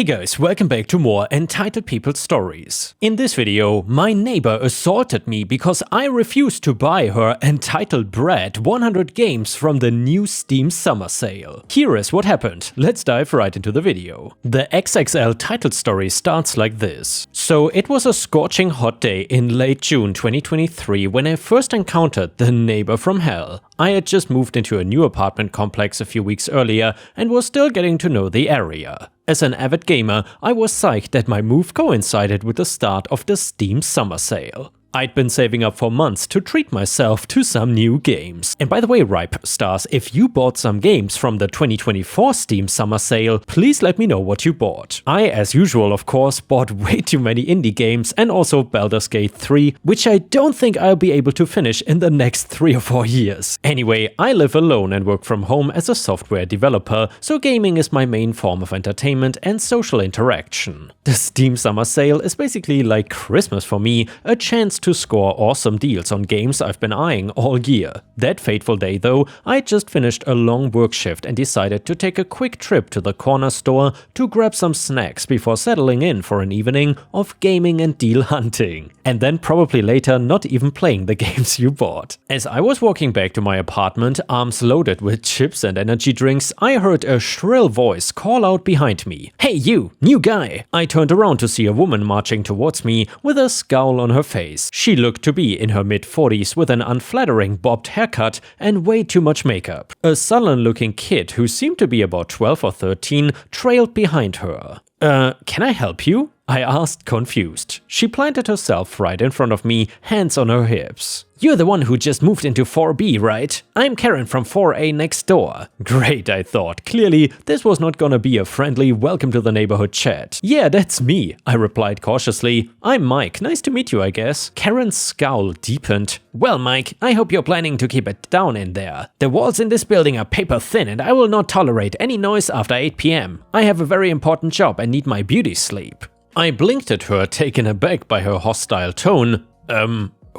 Hey guys, welcome back to more Entitled People stories. In this video, my neighbor assaulted me because I refused to buy her entitled brat 100 games from the new Steam summer sale. Here is what happened. Let's dive right into the video. The XXL title story starts like this. So it was a scorching hot day in late June 2023 when I first encountered the neighbor from hell. I had just moved into a new apartment complex a few weeks earlier and was still getting to know the area. As an avid gamer, I was psyched that my move coincided with the start of the Steam summer sale. I'd been saving up for months to treat myself to some new games. And by the way, Ripe Stars, if you bought some games from the 2024 Steam summer sale, please let me know what you bought. I, as usual of course, bought way too many indie games and also Baldur's Gate 3, which I don't think I'll be able to finish in the next 3 or 4 years. Anyway, I live alone and work from home as a software developer, so gaming is my main form of entertainment and social interaction. The Steam summer sale is basically like Christmas for me, a chance to score awesome deals on games I've been eyeing all year. That fateful day though, I just finished a long work shift and decided to take a quick trip to the corner store to grab some snacks before settling in for an evening of gaming and deal hunting. And then probably later not even playing the games you bought. As I was walking back to my apartment, arms loaded with chips and energy drinks, I heard a shrill voice call out behind me. "Hey you, new guy!" I turned around to see a woman marching towards me with a scowl on her face. She looked to be in her mid-40s with an unflattering bobbed haircut and way too much makeup. A sullen-looking kid who seemed to be about 12 or 13 trailed behind her. Can I help you?" I asked, confused. She planted herself right in front of me, hands on her hips. "You're the one who just moved into 4B, right? I'm Karen from 4A next door." Great, I thought. Clearly, this was not gonna be a friendly welcome to the neighborhood chat. "Yeah, that's me," I replied cautiously. "I'm Mike, nice to meet you, I guess." Karen's scowl deepened. "Well, Mike, I hope you're planning to keep it down in there. The walls in this building are paper thin and I will not tolerate any noise after 8 PM. I have a very important job and need my beauty sleep." I blinked at her, taken aback by her hostile tone.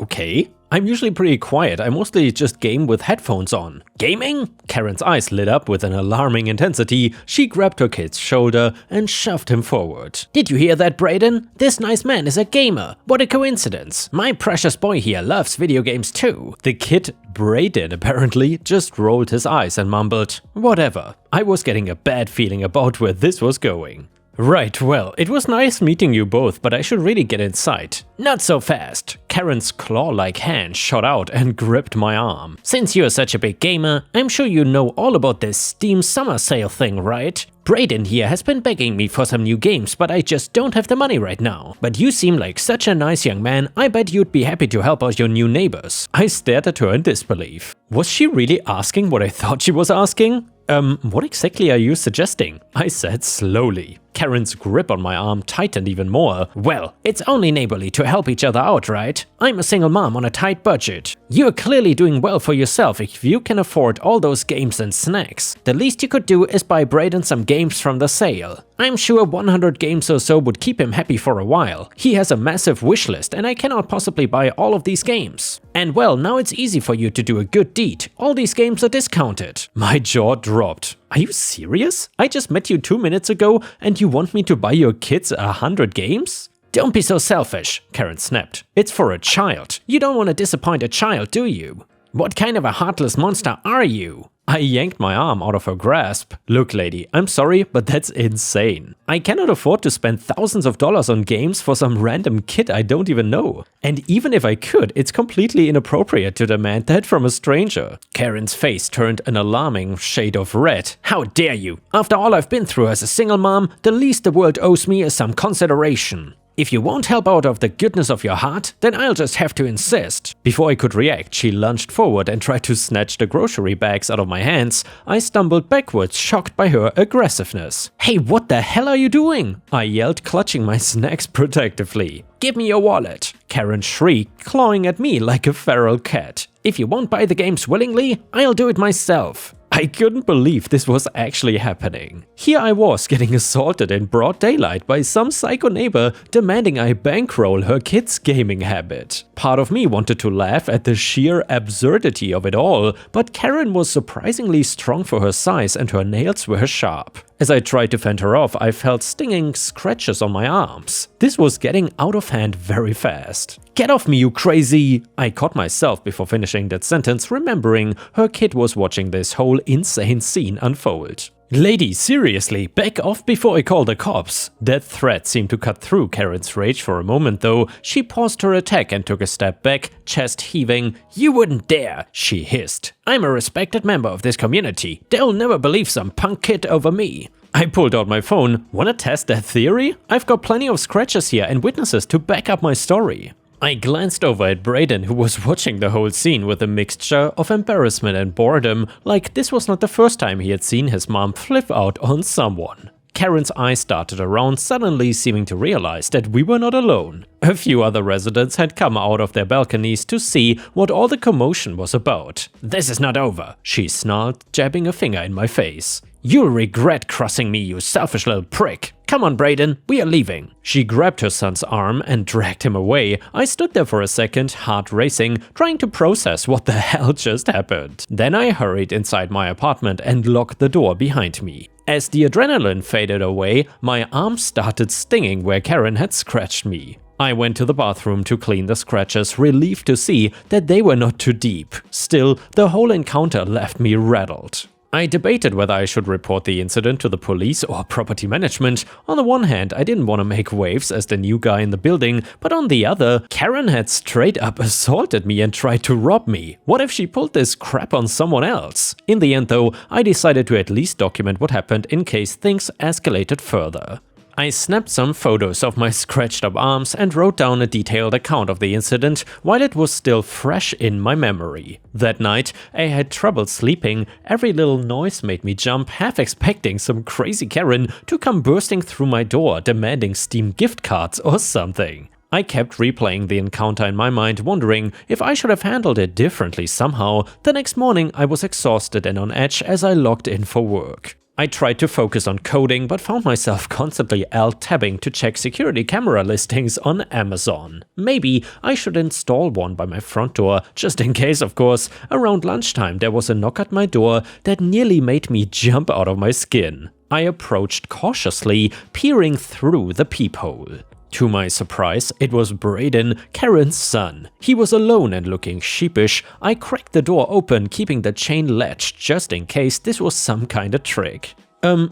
Okay? I'm usually pretty quiet, I mostly just game with headphones on. "Gaming?" Karen's eyes lit up with an alarming intensity. She grabbed her kid's shoulder and shoved him forward. "Did you hear that, Brayden? This nice man is a gamer. What a coincidence. My precious boy here loves video games too." The kid, Brayden apparently, just rolled his eyes and mumbled, "Whatever." I was getting a bad feeling about where this was going. "Right, well, it was nice meeting you both, but I should really get inside." "Not so fast." Karen's claw-like hand shot out and gripped my arm. "Since you're such a big gamer, I'm sure you know all about this Steam summer sale thing, right? Brayden here has been begging me for some new games, but I just don't have the money right now. But you seem like such a nice young man, I bet you'd be happy to help out your new neighbors." I stared at her in disbelief. Was she really asking what I thought she was asking? What exactly are you suggesting?" I said slowly. Karen's grip on my arm tightened even more. "Well, it's only neighborly to help each other out, right? I'm a single mom on a tight budget. You're clearly doing well for yourself if you can afford all those games and snacks. The least you could do is buy Brayden some games from the sale. I'm sure 100 games or so would keep him happy for a while. He has a massive wish list and I cannot possibly buy all of these games. And well, now it's easy for you to do a good deed. All these games are discounted." My jaw dropped. Are you serious? I just met you 2 minutes ago and you want me to buy your kids 100 games? "Don't be so selfish," Karen snapped. "It's for a child. You don't want to disappoint a child, do you? What kind of a heartless monster are you?" I yanked my arm out of her grasp. "Look, lady, I'm sorry, but that's insane. I cannot afford to spend thousands of dollars on games for some random kid I don't even know. And even if I could, it's completely inappropriate to demand that from a stranger." Karen's face turned an alarming shade of red. "How dare you? After all I've been through as a single mom, the least the world owes me is some consideration. If you won't help out of the goodness of your heart, then I'll just have to insist." Before I could react, she lunged forward and tried to snatch the grocery bags out of my hands. I stumbled backwards, shocked by her aggressiveness. "Hey, what the hell are you doing?" I yelled, clutching my snacks protectively. "Give me your wallet." Karen shrieked, clawing at me like a feral cat. "If you won't buy the games willingly, I'll do it myself." I I couldn't believe this was actually happening. Here I was getting assaulted in broad daylight by some psycho neighbor demanding I bankroll her kid's gaming habit. Part of me wanted to laugh at the sheer absurdity of it all, but Karen was surprisingly strong for her size and her nails were sharp. As I tried to fend her off, I felt stinging scratches on my arms. This was getting out of hand very fast. "Get off me, you crazy!" I caught myself before finishing that sentence, remembering her kid was watching this whole insane scene unfold. "Lady, seriously, back off before I call the cops." That threat seemed to cut through Karen's rage for a moment though. She paused her attack and took a step back, chest heaving. "You wouldn't dare," she hissed. "I'm a respected member of this community. They'll never believe some punk kid over me." I pulled out my phone. "Wanna test that theory? I've got plenty of scratches here and witnesses to back up my story." I glanced over at Brayden, who was watching the whole scene with a mixture of embarrassment and boredom, like this was not the first time he had seen his mom flip out on someone. Karen's eyes darted around, suddenly seeming to realize that we were not alone. A few other residents had come out of their balconies to see what all the commotion was about. "This is not over," she snarled, jabbing a finger in my face. "You'll regret crossing me, you selfish little prick. Come on, Brayden, we are leaving." She grabbed her son's arm and dragged him away. I stood there for a second, heart racing, trying to process what the hell just happened. Then I hurried inside my apartment and locked the door behind me. As the adrenaline faded away, my arm started stinging where Karen had scratched me. I went to the bathroom to clean the scratches, relieved to see that they were not too deep. Still, the whole encounter left me rattled. I debated whether I should report the incident to the police or property management. On the one hand, I didn't want to make waves as the new guy in the building, but on the other, Karen had straight up assaulted me and tried to rob me. What if she pulled this crap on someone else? In the end though, I decided to at least document what happened in case things escalated further. I snapped some photos of my scratched up arms and wrote down a detailed account of the incident while it was still fresh in my memory. That night, I had trouble sleeping. Every little noise made me jump, half expecting some crazy Karen to come bursting through my door demanding Steam gift cards or something. I kept replaying the encounter in my mind, wondering if I should have handled it differently somehow. The next morning, I was exhausted and on edge as I logged in for work. I tried to focus on coding, but found myself constantly alt-tabbing to check security camera listings on Amazon. Maybe I should install one by my front door, just in case, of course. Around lunchtime, there was a knock at my door that nearly made me jump out of my skin. I approached cautiously, peering through the peephole. To my surprise, it was Brayden, Karen's son. He was alone and looking sheepish. I cracked the door open, keeping the chain latched just in case this was some kind of trick.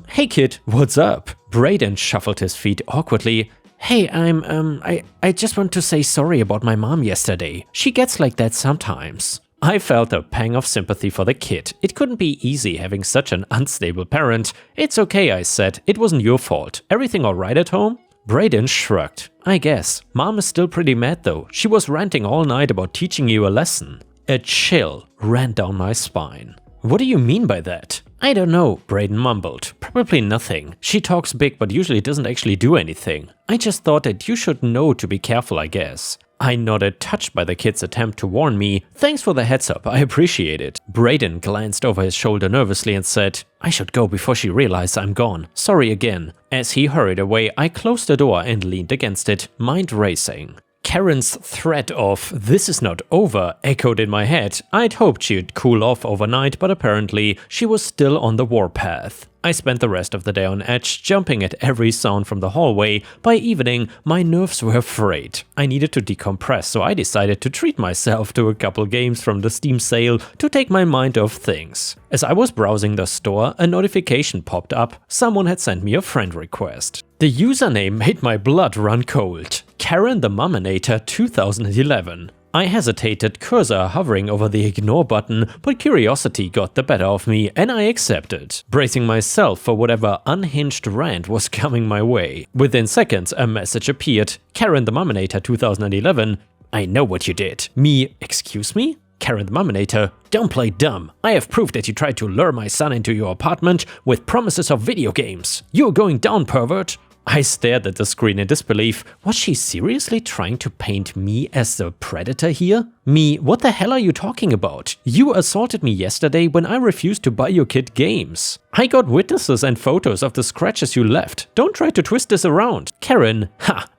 Hey kid, what's up?" Brayden shuffled his feet awkwardly. "Hey, I just want to say sorry about my mom yesterday. She gets like that sometimes." I felt a pang of sympathy for the kid. It couldn't be easy having such an unstable parent. "It's okay," I said. "It wasn't your fault. Everything alright at home?" Brayden shrugged. "I guess. Mom is still pretty mad though. She was ranting all night about teaching you a lesson." A chill ran down my spine. "What do you mean by that?" "I don't know," Brayden mumbled. "Probably nothing. She talks big but usually doesn't actually do anything. I just thought that you should know to be careful, I guess." I nodded, touched by the kid's attempt to warn me. "Thanks for the heads up, I appreciate it." Brayden glanced over his shoulder nervously and said, "I should go before she realizes I'm gone. Sorry again." As he hurried away, I closed the door and leaned against it, mind racing. Karen's threat of "this is not over" echoed in my head. I'd hoped she'd cool off overnight, but apparently she was still on the warpath. I spent the rest of the day on edge, jumping at every sound from the hallway. By evening, my nerves were frayed. I needed to decompress, so I decided to treat myself to a couple games from the Steam sale to take my mind off things. As I was browsing the store, a notification popped up. Someone had sent me a friend request. The username made my blood run cold. Karen the Muminator 2011. I hesitated, cursor hovering over the ignore button, but curiosity got the better of me and I accepted, bracing myself for whatever unhinged rant was coming my way. Within seconds, a message appeared. "Karen the Muminator 2011. I know what you did." Me, excuse me? Karen the Muminator, "Don't play dumb. I have proof that you tried to lure my son into your apartment with promises of video games. You're going down, pervert." I stared at the screen in disbelief. Was she seriously trying to paint me as the predator here? Me, what the hell are you talking about? You assaulted me yesterday when I refused to buy your kid games. I got witnesses and photos of the scratches you left. Don't try to twist this around. Karen,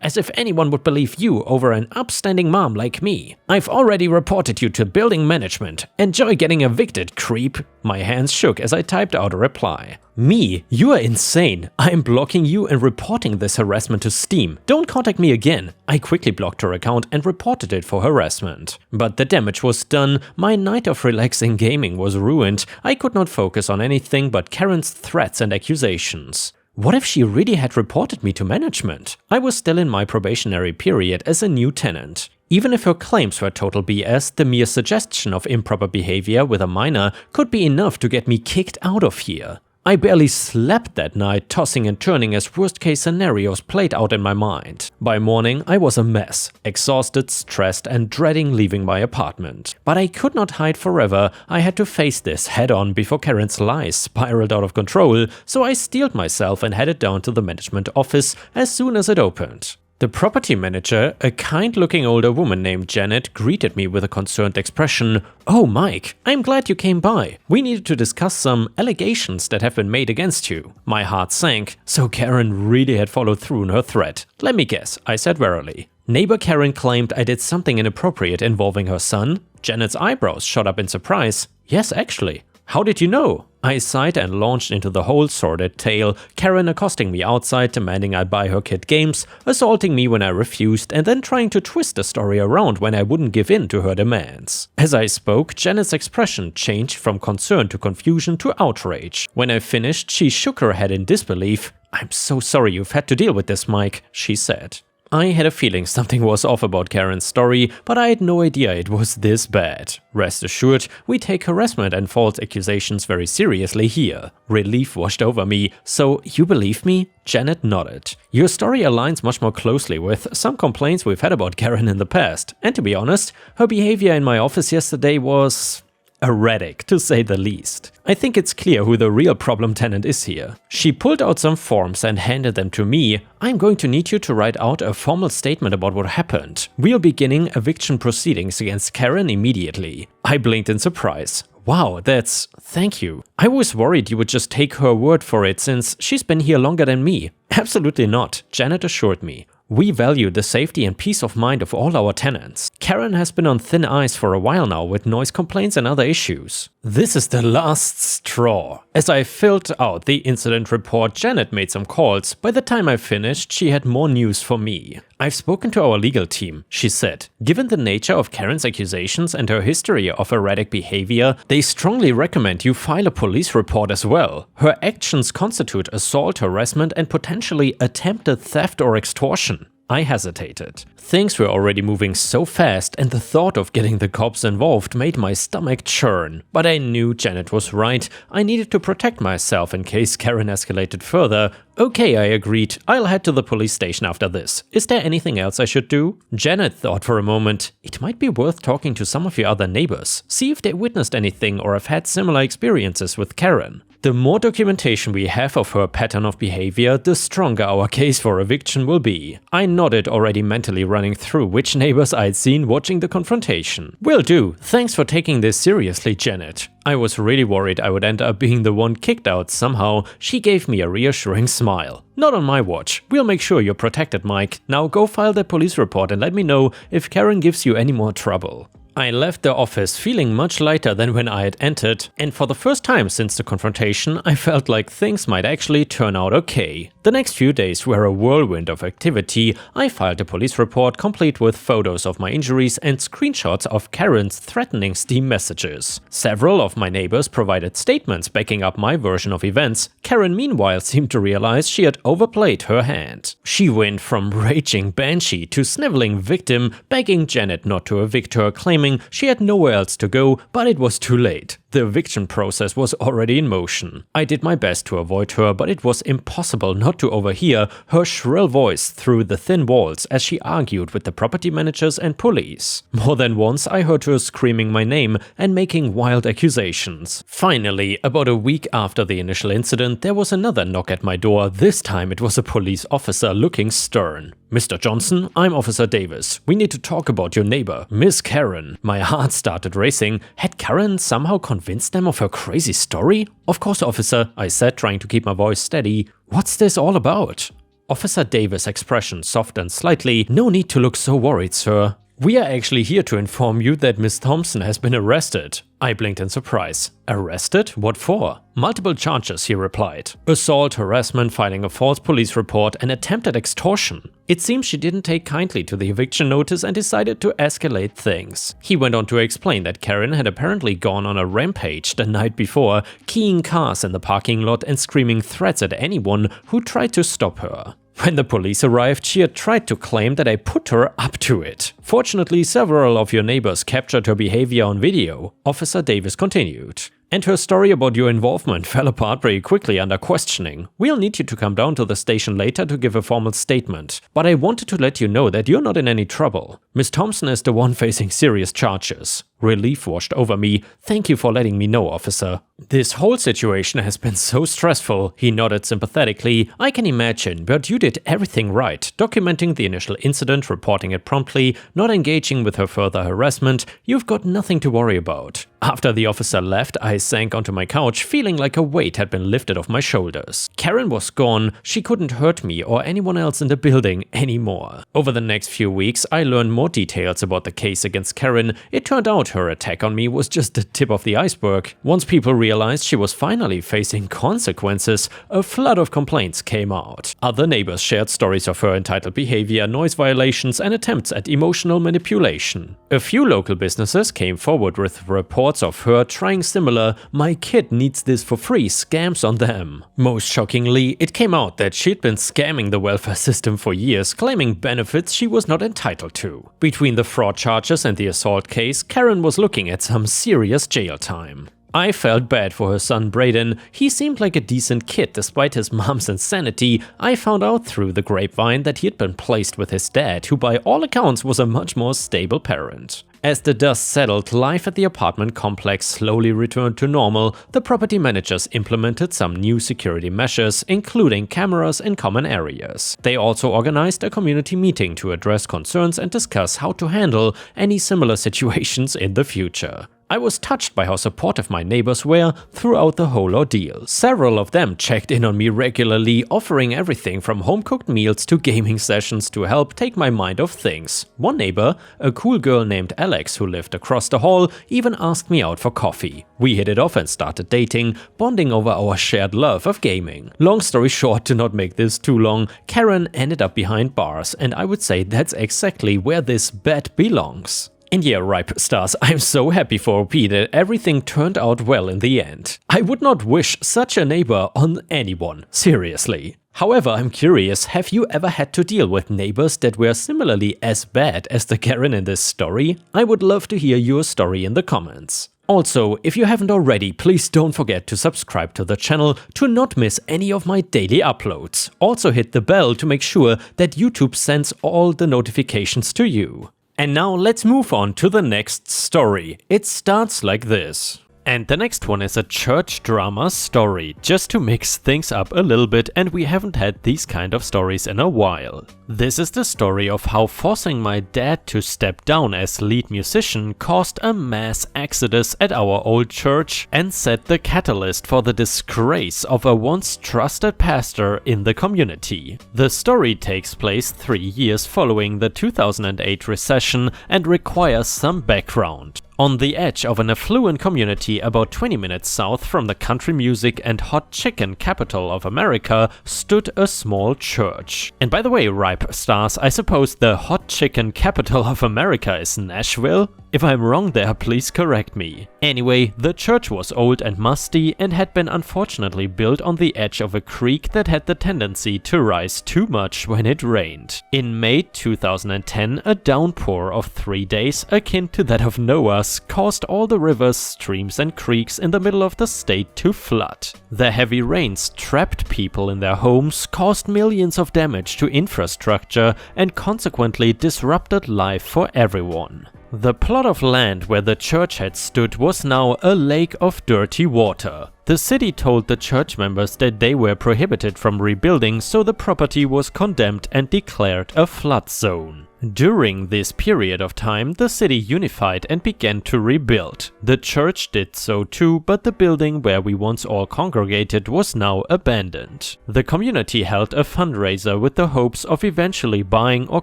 as if anyone would believe you over an upstanding mom like me. I've already reported you to building management. Enjoy getting evicted, creep. My hands shook as I typed out a reply. Me, you are insane. I'm blocking you and reporting this harassment to Steam. Don't contact me again. I quickly blocked her account and reported it for harassment. But the damage was done. My night of relaxing gaming was ruined. I could not focus on anything but Karen's threats and accusations. What if she really had reported me to management? I was still in my probationary period as a new tenant. Even if her claims were total BS, the mere suggestion of improper behavior with a minor could be enough to get me kicked out of here. I barely slept that night, tossing and turning as worst-case scenarios played out in my mind. By morning, I was a mess, exhausted, stressed, and dreading leaving my apartment. But I could not hide forever. I had to face this head-on before Karen's lies spiraled out of control, so I steeled myself and headed down to the management office as soon as it opened. The property manager, a kind-looking older woman named Janet, greeted me with a concerned expression. "Oh, Mike, I'm glad you came by. We needed to discuss some allegations that have been made against you." My heart sank, so Karen really had followed through on her threat. "Let me guess," I said warily. Neighbor Karen claimed I did something inappropriate involving her son? Janet's eyebrows shot up in surprise. "Yes, actually." "How did you know?" I sighed and launched into the whole sordid tale, Karen accosting me outside, demanding I buy her kid games, assaulting me when I refused, and then trying to twist the story around when I wouldn't give in to her demands. As I spoke, Janet's expression changed from concern to confusion to outrage. When I finished, she shook her head in disbelief. "I'm so sorry you've had to deal with this, Mike," she said. I had a feeling something was off about Karen's story, but I had no idea it was this bad. Rest assured, we take harassment and false accusations very seriously here. Relief washed over me. "So, you believe me?" Janet nodded. "Your story aligns much more closely with some complaints we've had about Karen in the past. And to be honest, her behavior in my office yesterday was erratic, to say the least. I think it's clear who the real problem tenant is here." She pulled out some forms and handed them to me. "I'm going to need you to write out a formal statement about what happened. We're beginning eviction proceedings against Karen immediately." I blinked in surprise. "Wow, thank you. I was worried you would just take her word for it since she's been here longer than me." "Absolutely not," Janet assured me. "We value the safety and peace of mind of all our tenants. Karen has been on thin ice for a while now with noise complaints and other issues." This is the last straw. As I filled out the incident report, Janet made some calls. By the time I finished, she had more news for me. "I've spoken to our legal team," she said. "Given the nature of Karen's accusations and her history of erratic behavior, they strongly recommend you file a police report as well. Her actions constitute assault, harassment, and potentially attempted theft or extortion." I hesitated. Things were already moving so fast, and the thought of getting the cops involved made my stomach churn. But I knew Janet was right. I needed to protect myself in case Karen escalated further. "Okay," I agreed. "I'll head to the police station after this. Is there anything else I should do?" Janet thought for a moment. "It might be worth talking to some of your other neighbors. See if they witnessed anything or have had similar experiences with Karen. The more documentation we have of her pattern of behavior, the stronger our case for eviction will be." I nodded, already mentally running through which neighbors I'd seen watching the confrontation. "Will do. Thanks for taking this seriously, Janet." I was really worried I would end up being the one kicked out somehow. She gave me a reassuring smile. "Not on my watch. We'll make sure you're protected, Mike. Now go file the police report and let me know if Karen gives you any more trouble." I left the office feeling much lighter than when I had entered, and for the first time since the confrontation, I felt like things might actually turn out okay. The next few days were a whirlwind of activity. I filed a police report complete with photos of my injuries and screenshots of Karen's threatening Steam messages. Several of my neighbors provided statements backing up my version of events. Karen meanwhile seemed to realize she had overplayed her hand. She went from raging banshee to sniveling victim, begging Janet not to evict her, claiming she had nowhere else to go, but it was too late. The eviction process was already in motion. I did my best to avoid her, but it was impossible not to overhear her shrill voice through the thin walls as she argued with the property managers and police. More than once I heard her screaming my name and making wild accusations. Finally, about a week after the initial incident, there was another knock at my door. This time it was a police officer looking stern. "Mr. Johnson, I'm Officer Davis. We need to talk about your neighbor, Miss Karen." My heart started racing. Had Karen somehow convinced them of her crazy story? "Of course, officer," I said, trying to keep my voice steady. "What's this all about?" Officer Davis' expression softened slightly. "No need to look so worried, sir. We are actually here to inform you that Miss Thompson has been arrested." I blinked in surprise. "Arrested? What for?" "Multiple charges," he replied. "Assault, harassment, filing a false police report, and attempted extortion." It seems she didn't take kindly to the eviction notice and decided to escalate things. He went on to explain that Karen had apparently gone on a rampage the night before, keying cars in the parking lot and screaming threats at anyone who tried to stop her. When the police arrived, she had tried to claim that I put her up to it. "Fortunately, several of your neighbors captured her behavior on video," Officer Davis continued. "And her story about your involvement fell apart very quickly under questioning. We'll need you to come down to the station later to give a formal statement. But I wanted to let you know that you're not in any trouble. Miss Thompson is the one facing serious charges." Relief washed over me. "Thank you for letting me know, officer." "This whole situation has been so stressful," he nodded sympathetically. "I can imagine, but you did everything right. Documenting the initial incident, reporting it promptly, not engaging with her further harassment. You've got nothing to worry about." After the officer left, I sank onto my couch, feeling like a weight had been lifted off my shoulders. Karen was gone. She couldn't hurt me or anyone else in the building anymore. Over the next few weeks, I learned more details about the case against Karen. It turned out her attack on me was just the tip of the iceberg. Once people realized she was finally facing consequences, a flood of complaints came out. Other neighbors shared stories of her entitled behavior, noise violations, and attempts at emotional manipulation. A few local businesses came forward with reports of her trying similar "my kid needs this for free" scams on them. Most shockingly, it came out that she'd been scamming the welfare system for years, claiming benefits she was not entitled to. Between the fraud charges and the assault case, Karen was looking at some serious jail time. I felt bad for her son Braden. He seemed like a decent kid despite his mom's insanity. I found out through the grapevine that he had been placed with his dad, who by all accounts was a much more stable parent. As the dust settled, life at the apartment complex slowly returned to normal. The property managers implemented some new security measures, including cameras in common areas. They also organized a community meeting to address concerns and discuss how to handle any similar situations in the future. I was touched by how supportive my neighbors were throughout the whole ordeal. Several of them checked in on me regularly, offering everything from home-cooked meals to gaming sessions to help take my mind off things. One neighbor, a cool girl named Alex who lived across the hall, even asked me out for coffee. We hit it off and started dating, bonding over our shared love of gaming. Long story short, to not make this too long, Karen ended up behind bars, and I would say that's exactly where this bet belongs. And yeah, Ripe Stars, I'm so happy for OP that everything turned out well in the end. I would not wish such a neighbor on anyone, seriously. However, I'm curious, have you ever had to deal with neighbors that were similarly as bad as the Karen in this story? I would love to hear your story in the comments. Also, if you haven't already, please don't forget to subscribe to the channel to not miss any of my daily uploads. Also hit the bell to make sure that YouTube sends all the notifications to you. And now let's move on to the next story. It starts like this. And the next one is a church drama story, just to mix things up a little bit, and we haven't had these kind of stories in a while. This is the story of how forcing my dad to step down as lead musician caused a mass exodus at our old church and set the catalyst for the disgrace of a once trusted pastor in the community. The story takes place 3 years following the 2008 recession and requires some background. On the edge of an affluent community about 20 minutes south from the country music and hot chicken capital of America stood a small church. And by the way, Ripe Stars, I suppose the hot chicken capital of America is Nashville? If I'm wrong there, please correct me. Anyway, the church was old and musty and had been unfortunately built on the edge of a creek that had the tendency to rise too much when it rained. In May 2010, a downpour of 3 days, akin to that of Noah's, caused all the rivers, streams and creeks in the middle of the state to flood. The heavy rains trapped people in their homes, caused millions of damage to infrastructure, and consequently disrupted life for everyone. The plot of land where the church had stood was now a lake of dirty water. The city told the church members that they were prohibited from rebuilding, so the property was condemned and declared a flood zone. During this period of time, the city unified and began to rebuild. The church did so too, but the building where we once all congregated was now abandoned. The community held a fundraiser with the hopes of eventually buying or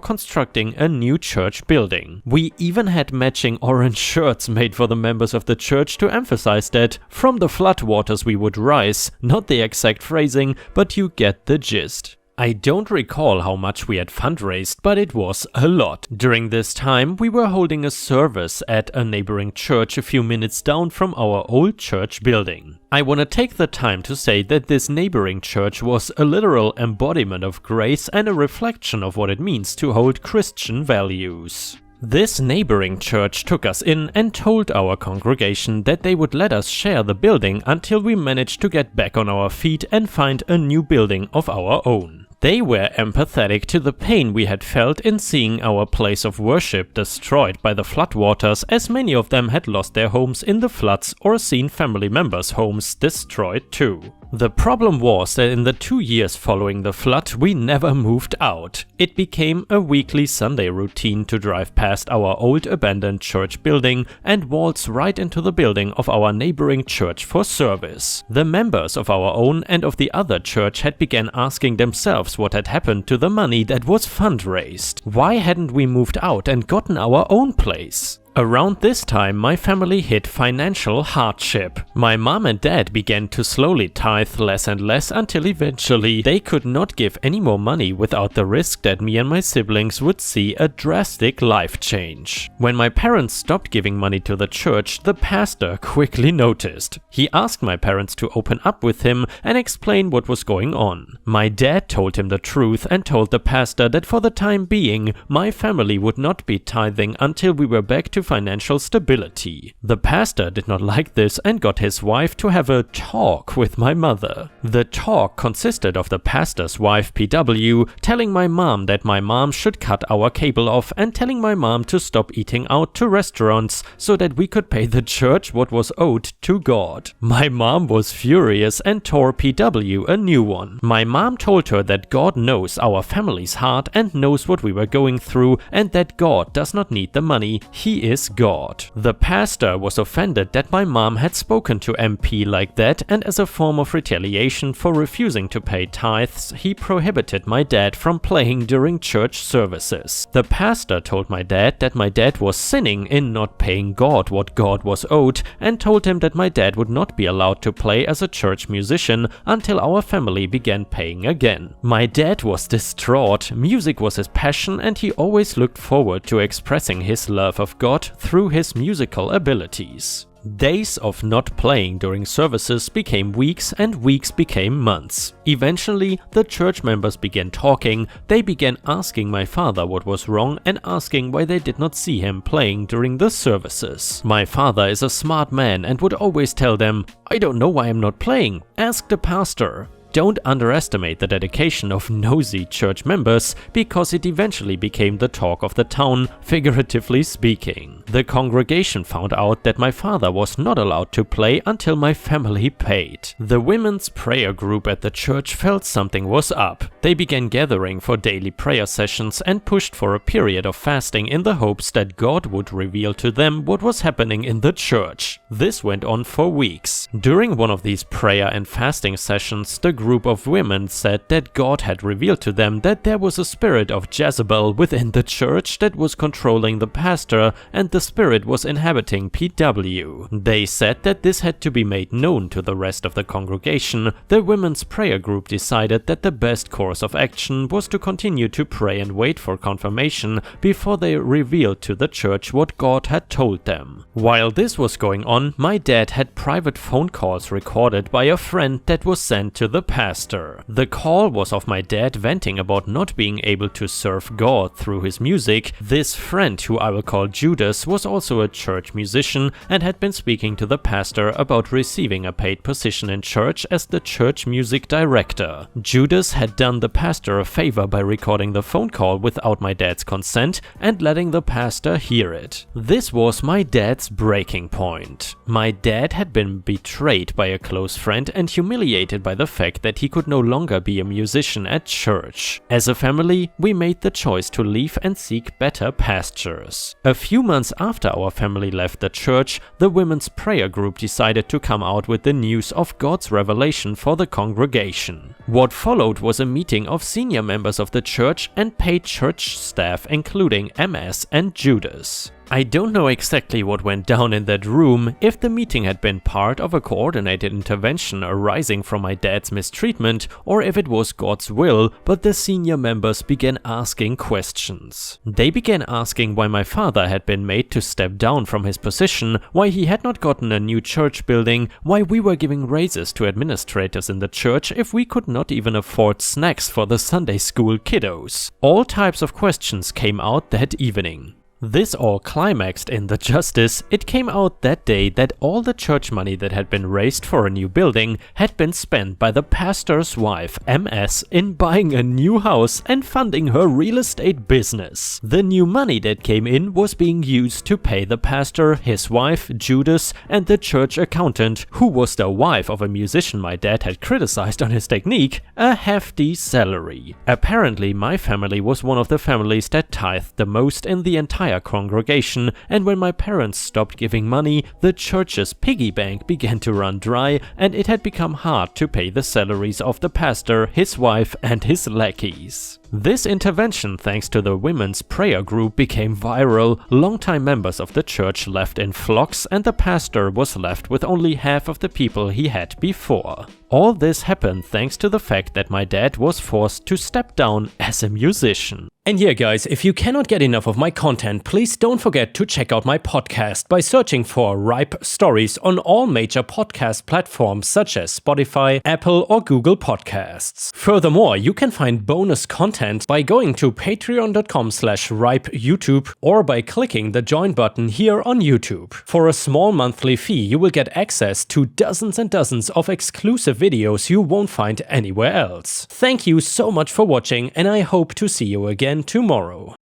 constructing a new church building. We even had matching orange shirts made for the members of the church to emphasize that from the floodwaters we would rise, not the exact phrasing, but you get the gist. I don't recall how much we had fundraised, but it was a lot. During this time, we were holding a service at a neighboring church a few minutes down from our old church building. I want to take the time to say that this neighboring church was a literal embodiment of grace and a reflection of what it means to hold Christian values. This neighboring church took us in and told our congregation that they would let us share the building until we managed to get back on our feet and find a new building of our own. They were empathetic to the pain we had felt in seeing our place of worship destroyed by the floodwaters, as many of them had lost their homes in the floods or seen family members' homes destroyed too. The problem was that in the 2 years following the flood, we never moved out. It became a weekly Sunday routine to drive past our old abandoned church building and waltz right into the building of our neighboring church for service. The members of our own and of the other church had begun asking themselves what had happened to the money that was fundraised. Why hadn't we moved out and gotten our own place? Around this time, my family hit financial hardship. My mom and dad began to slowly tithe less and less until eventually they could not give any more money without the risk that me and my siblings would see a drastic life change. When my parents stopped giving money to the church, the pastor quickly noticed. He asked my parents to open up with him and explain what was going on. My dad told him the truth and told the pastor that for the time being, my family would not be tithing until we were back to financial stability. The pastor did not like this and got his wife to have a talk with my mother. The talk consisted of the pastor's wife, PW, telling my mom that my mom should cut our cable off and telling my mom to stop eating out to restaurants so that we could pay the church what was owed to God. My mom was furious and tore PW a new one. My mom told her that God knows our family's heart and knows what we were going through and that God does not need the money, He is God. The pastor was offended that my mom had spoken to MP like that, and as a form of retaliation for refusing to pay tithes, he prohibited my dad from playing during church services. The pastor told my dad that my dad was sinning in not paying God what God was owed, and told him that my dad would not be allowed to play as a church musician until our family began paying again. My dad was distraught. Music was his passion, and he always looked forward to expressing his love of God through his musical abilities. Days of not playing during services became weeks and weeks became months. Eventually, the church members began talking. They began asking my father what was wrong and asking why they did not see him playing during the services. My father is a smart man and would always tell them, "I don't know why I'm not playing. Ask the pastor." Don't underestimate the dedication of nosy church members, because it eventually became the talk of the town, figuratively speaking. The congregation found out that my father was not allowed to play until my family paid. The women's prayer group at the church felt something was up. They began gathering for daily prayer sessions and pushed for a period of fasting in the hopes that God would reveal to them what was happening in the church. This went on for weeks. During one of these prayer and fasting sessions, the group group of women said that God had revealed to them that there was a spirit of Jezebel within the church that was controlling the pastor, and the spirit was inhabiting PW. They said that this had to be made known to the rest of the congregation. The women's prayer group decided that the best course of action was to continue to pray and wait for confirmation before they revealed to the church what God had told them. While this was going on, my dad had private phone calls recorded by a friend that was sent to the pastor. The call was of my dad venting about not being able to serve God through his music. This friend, who I will call Judas, was also a church musician and had been speaking to the pastor about receiving a paid position in church as the church music director. Judas had done the pastor a favor by recording the phone call without my dad's consent and letting the pastor hear it. This was my dad's breaking point. My dad had been betrayed by a close friend and humiliated by the fact that he could no longer be a musician at church. As a family, we made the choice to leave and seek better pastures. A few months after our family left the church, the women's prayer group decided to come out with the news of God's revelation for the congregation. What followed was a meeting of senior members of the church and paid church staff, including MS and Judas. I don't know exactly what went down in that room, if the meeting had been part of a coordinated intervention arising from my dad's mistreatment, or if it was God's will, but the senior members began asking questions. They began asking why my father had been made to step down from his position, why he had not gotten a new church building, why we were giving raises to administrators in the church if we could not even afford snacks for the Sunday school kiddos. All types of questions came out that evening. This all climaxed in the justice. It came out that day that all the church money that had been raised for a new building had been spent by the pastor's wife, MS, in buying a new house and funding her real estate business. The new money that came in was being used to pay the pastor, his wife, Judas, and the church accountant, who was the wife of a musician my dad had criticized on his technique, a hefty salary. Apparently, my family was one of the families that tithed the most in the entire congregation, and when my parents stopped giving money, the church's piggy bank began to run dry, and it had become hard to pay the salaries of the pastor, his wife, and his lackeys. This intervention, thanks to the women's prayer group, became viral. Longtime members of the church left in flocks, and the pastor was left with only half of the people he had before. All this happened thanks to the fact that my dad was forced to step down as a musician. And yeah guys, if you cannot get enough of my content, please don't forget to check out my podcast by searching for Ripe Stories on all major podcast platforms such as Spotify, Apple or Google Podcasts. Furthermore, you can find bonus content by going to patreon.com/ripeyoutube or by clicking the join button here on YouTube. For a small monthly fee, you will get access to dozens and dozens of exclusive videos you won't find anywhere else. Thank you so much for watching, and I hope to see you again tomorrow.